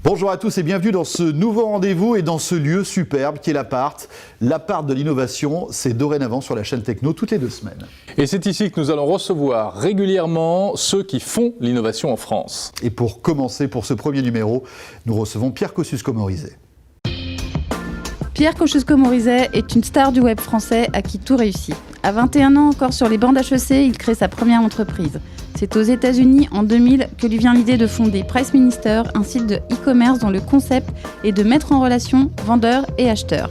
Bonjour à tous et bienvenue dans ce nouveau rendez-vous et dans ce lieu superbe qui est l'Appart. L'Appart de l'innovation, c'est dorénavant sur la chaîne Techno toutes les 2 semaines. Et c'est ici que nous allons recevoir régulièrement ceux qui font l'innovation en France. Et pour commencer, pour ce premier numéro, nous recevons Pierre Kosciusko-Morizet. Pierre Kosciusko-Morizet est une star du web français à qui tout réussit. À 21 ans, encore sur les bancs d'HEC, il crée sa première entreprise. C'est aux États-Unis, en 2000, que lui vient l'idée de fonder Price Minister, un site de e-commerce dont le concept est de mettre en relation vendeurs et acheteurs.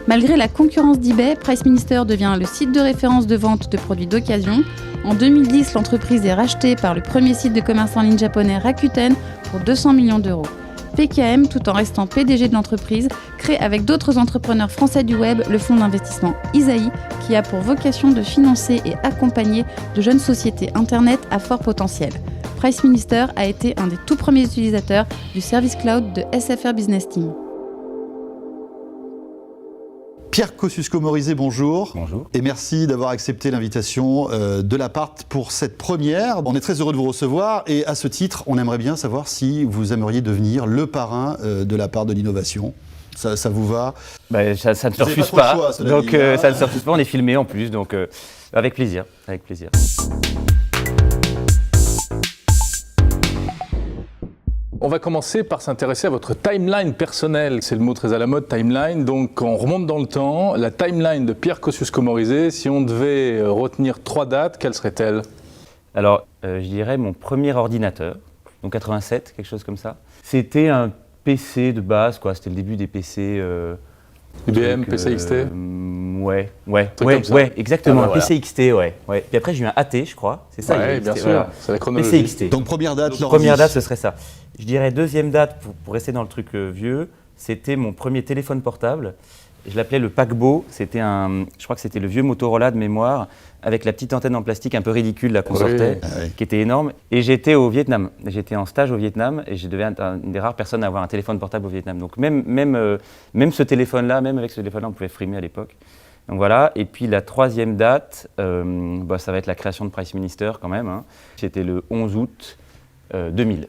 Malgré la concurrence d'eBay, Price Minister devient le site de référence de vente de produits d'occasion. En 2010, l'entreprise est rachetée par le premier site de commerce en ligne japonais Rakuten pour 200 millions d'euros. PKM, tout en restant PDG de l'entreprise, crée avec d'autres entrepreneurs français du web le fonds d'investissement Isaïe, qui a pour vocation de financer et accompagner de jeunes sociétés Internet à fort potentiel. Price Minister a été un des tout premiers utilisateurs du service cloud de SFR Business Team. Pierre Kosciusko-Morizet, bonjour. Bonjour. Et merci d'avoir accepté l'invitation de l'Appart pour cette première. On est très heureux de vous recevoir et à ce titre, on aimerait bien savoir si vous aimeriez devenir le parrain de l'Appart de l'innovation. Ça vous va? Ça ne se refuse pas. Ça ne se refuse pas, on est filmé en plus, donc avec plaisir. Avec plaisir. On va commencer par s'intéresser à votre timeline personnelle. C'est le mot très à la mode, timeline. Donc on remonte dans le temps. La timeline de Pierre Kosciusko-Morizet, si on devait retenir 3 dates, quelles seraient-elles? Alors, je dirais mon premier ordinateur, donc 87, quelque chose comme ça. C'était un PC de base, quoi. C'était le début des PC. IBM, PC XT. Ouais, exactement. Ah, voilà. PC XT, ouais. Puis après, j'ai eu un AT, je crois. C'est ça. Oui, bien sûr. Voilà. C'est la chronologie. PC XT. Donc première date, Première date, ce serait ça. Je dirais deuxième date, pour rester dans le truc vieux, c'était mon premier téléphone portable. Je l'appelais le paquebot. C'était je crois que c'était le vieux Motorola de mémoire, avec la petite antenne en plastique un peu ridicule là qu'on sortait, qui était énorme. Et j'étais au Vietnam. J'étais en stage au Vietnam et je devais être une des rares personnes à avoir un téléphone portable au Vietnam. Donc même ce téléphone-là, même avec ce téléphone-là, on pouvait frimer à l'époque. Donc voilà. Et puis la troisième date, ça va être la création de Price Minister quand même. Hein. C'était le 11 août 2000.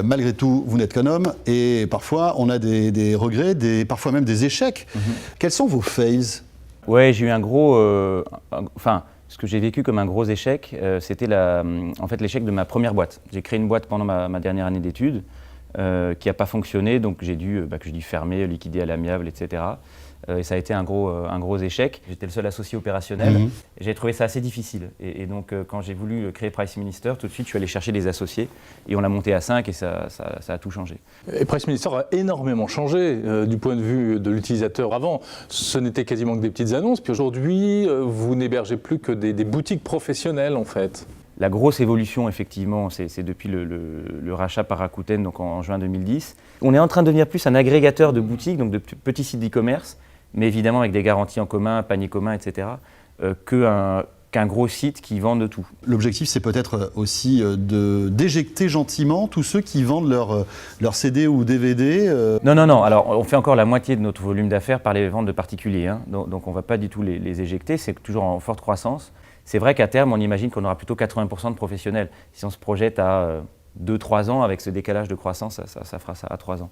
Malgré tout, vous n'êtes qu'un homme et parfois on a des regrets, parfois même des échecs. Quels sont vos fails? Ouais, j'ai eu un gros... ce que j'ai vécu comme un gros échec, c'était en fait l'échec de ma première boîte. J'ai créé une boîte pendant ma dernière année d'études qui n'a pas fonctionné, donc j'ai dû fermer, liquider à l'amiable, etc. Et ça a été un gros échec. J'étais le seul associé opérationnel. Et j'ai trouvé ça assez difficile. Et donc, quand j'ai voulu créer Price Minister, tout de suite, je suis allé chercher des associés. Et on l'a monté à 5 et ça a tout changé. Et Price Minister a énormément changé du point de vue de l'utilisateur. Avant, ce n'était quasiment que des petites annonces. Puis aujourd'hui, vous n'hébergez plus que des boutiques professionnelles, en fait. La grosse évolution, effectivement, c'est depuis le rachat par Rakuten, donc en juin 2010. On est en train de devenir plus un agrégateur de boutiques, donc de petits sites d'e-commerce, mais évidemment avec des garanties en commun, panier commun, etc., qu'un gros site qui vend de tout. L'objectif, c'est peut-être aussi d'éjecter gentiment tous ceux qui vendent leur CD ou DVD. Non. Alors, on fait encore la moitié de notre volume d'affaires par les ventes de particuliers. Hein. Donc on ne va pas du tout les éjecter. C'est toujours en forte croissance. C'est vrai qu'à terme, on imagine qu'on aura plutôt 80% de professionnels. Si on se projette à 2-3 ans, avec ce décalage de croissance, ça fera ça à 3 ans.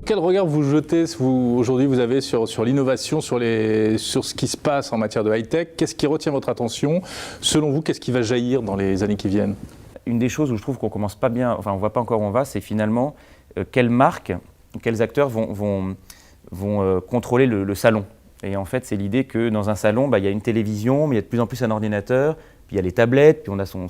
Quel regard vous jetez aujourd'hui vous avez sur l'innovation, sur ce qui se passe en matière de high-tech? Qu'est-ce qui retient votre attention? Selon vous, qu'est-ce qui va jaillir dans les années qui viennent? Une des choses où je trouve qu'on commence pas bien, on ne voit pas encore où on va, c'est finalement quelles marques, quels acteurs vont contrôler le salon. Et en fait, c'est l'idée que dans un salon, il y a une télévision, mais il y a de plus en plus un ordinateur, puis il y a les tablettes, puis on a son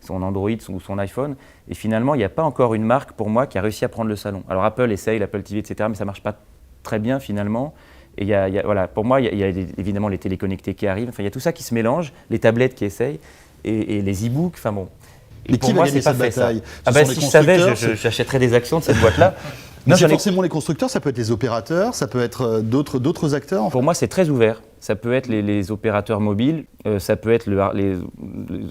Android ou son iPhone. Et finalement, il n'y a pas encore une marque, pour moi, qui a réussi à prendre le salon. Alors Apple essaye, l'Apple TV, etc., mais ça ne marche pas très bien finalement. Et voilà, pour moi, il y a évidemment les téléconnectés qui arrivent. Enfin, il y a tout ça qui se mélange, les tablettes qui essayent, et les e-books, enfin bon. Mais qui va gagner cette bataille? Si je savais, j'achèterais des actions de cette boîte-là. Non, c'est forcément les constructeurs, ça peut être les opérateurs, ça peut être d'autres acteurs. Pour moi, c'est très ouvert. ça peut être les opérateurs mobiles, ça peut être les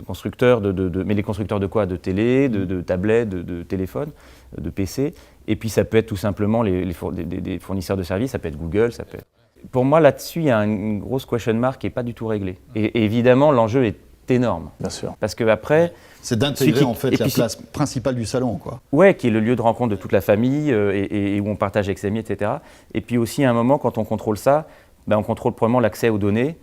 constructeurs mais les constructeurs de quoi? De télé, de tablettes, de téléphones, de PC. Et puis ça peut être tout simplement des fournisseurs de services, ça peut être Google, ça peut être... Pour moi, là-dessus, il y a une grosse question mark qui n'est pas du tout réglée. Et évidemment, l'enjeu est énorme. Bien sûr. Parce qu'après... C'est d'intégrer en fait la place principale du salon, quoi. Ouais, qui est le lieu de rencontre de toute la famille et où on partage avec ses amis, etc. Et puis aussi, à un moment, quand on contrôle ça, on contrôle probablement l'accès aux données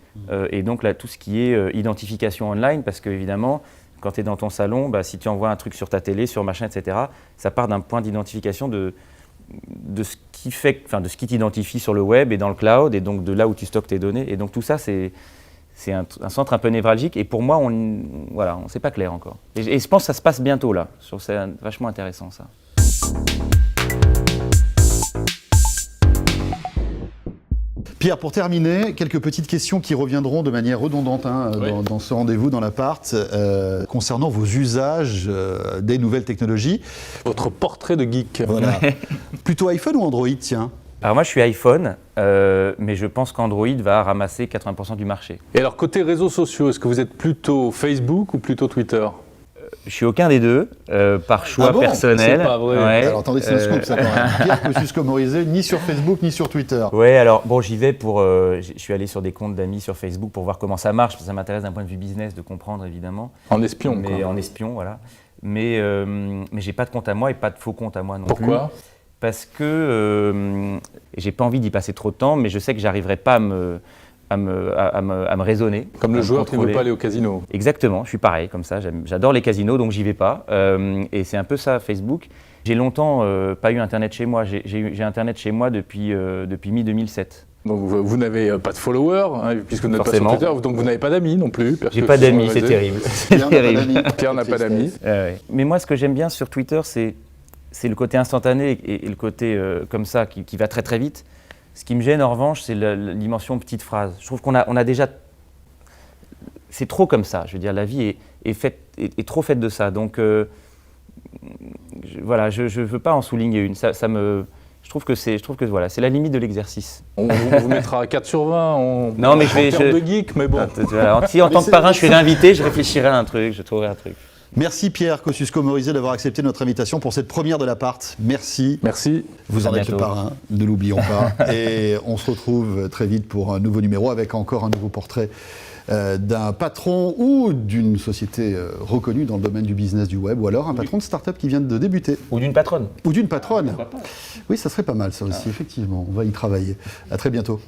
et donc là, tout ce qui est identification online, parce qu'évidemment, quand tu es dans ton salon, si tu envoies un truc sur ta télé, sur machin, etc., ça part d'un point d'identification de ce qui t'identifie sur le web et dans le cloud, et donc de là où tu stockes tes données. Et donc tout ça, c'est un centre un peu névralgique, et pour moi, on sait pas clair encore. Et je pense que ça se passe bientôt là. C'est vachement intéressant ça. Pierre, pour terminer, quelques petites questions qui reviendront de manière redondante dans ce rendez-vous, dans l'appart, concernant vos usages des nouvelles technologies. Votre portrait de geek. Voilà. Plutôt iPhone ou Android, tiens? Alors moi je suis iPhone, mais je pense qu'Android va ramasser 80% du marché. Et alors côté réseaux sociaux, est-ce que vous êtes plutôt Facebook ou plutôt Twitter? Je suis aucun des deux, par choix personnel. C'est pas vrai. Ouais. Alors attendez, c'est un scoop ça quand même. Pierre Kosciusko-Morizet, ni sur Facebook ni sur Twitter. Ouais, alors bon, j'y vais je suis allé sur des comptes d'amis sur Facebook pour voir comment ça marche, parce que ça m'intéresse d'un point de vue business de comprendre évidemment. En espion, mais quoi. En espion, voilà. Mais j'ai pas de compte à moi et pas de faux compte à moi non plus. Pourquoi? Parce que j'ai pas envie d'y passer trop de temps, mais je sais que j'arriverai pas à me raisonner. Comme le joueur qui ne veut pas aller au casino. Exactement, je suis pareil, comme ça, j'adore les casinos, donc j'y vais pas. Et c'est un peu ça, Facebook. J'ai longtemps pas eu Internet chez moi, j'ai Internet chez moi depuis mi-2007. Donc vous n'avez pas de followers, puisque vous n'êtes pas sur Twitter, donc vous n'avez pas d'amis non plus. J'ai pas d'amis, c'est terrible. Pierre n'a pas d'amis. Mais moi, ce que j'aime bien sur Twitter, c'est le côté instantané et le côté comme ça qui va très très vite. Ce qui me gêne en revanche, c'est la dimension petite phrase. Je trouve qu'on a déjà... C'est trop comme ça, je veux dire, la vie est trop faite de ça. Donc voilà, je ne veux pas en souligner une. Je trouve que voilà, c'est la limite de l'exercice. On vous mettra 4 sur 20 non, mais en termes de geek, mais bon. Si en tant que parrain, je suis réinvité, je réfléchirai à un truc, je trouverai un truc. Merci Pierre Kosciusko-Morizet d'avoir accepté notre invitation pour cette première de l'appart. Merci. Merci. Vous en êtes le parrain, ne l'oublions pas. Et on se retrouve très vite pour un nouveau numéro avec encore un nouveau portrait d'un patron ou d'une société reconnue dans le domaine du business du web, ou alors un patron de start-up qui vient de débuter. Ou d'une patronne. Ou d'une patronne. Oui, ça serait pas mal ça aussi, effectivement. On va y travailler. À très bientôt.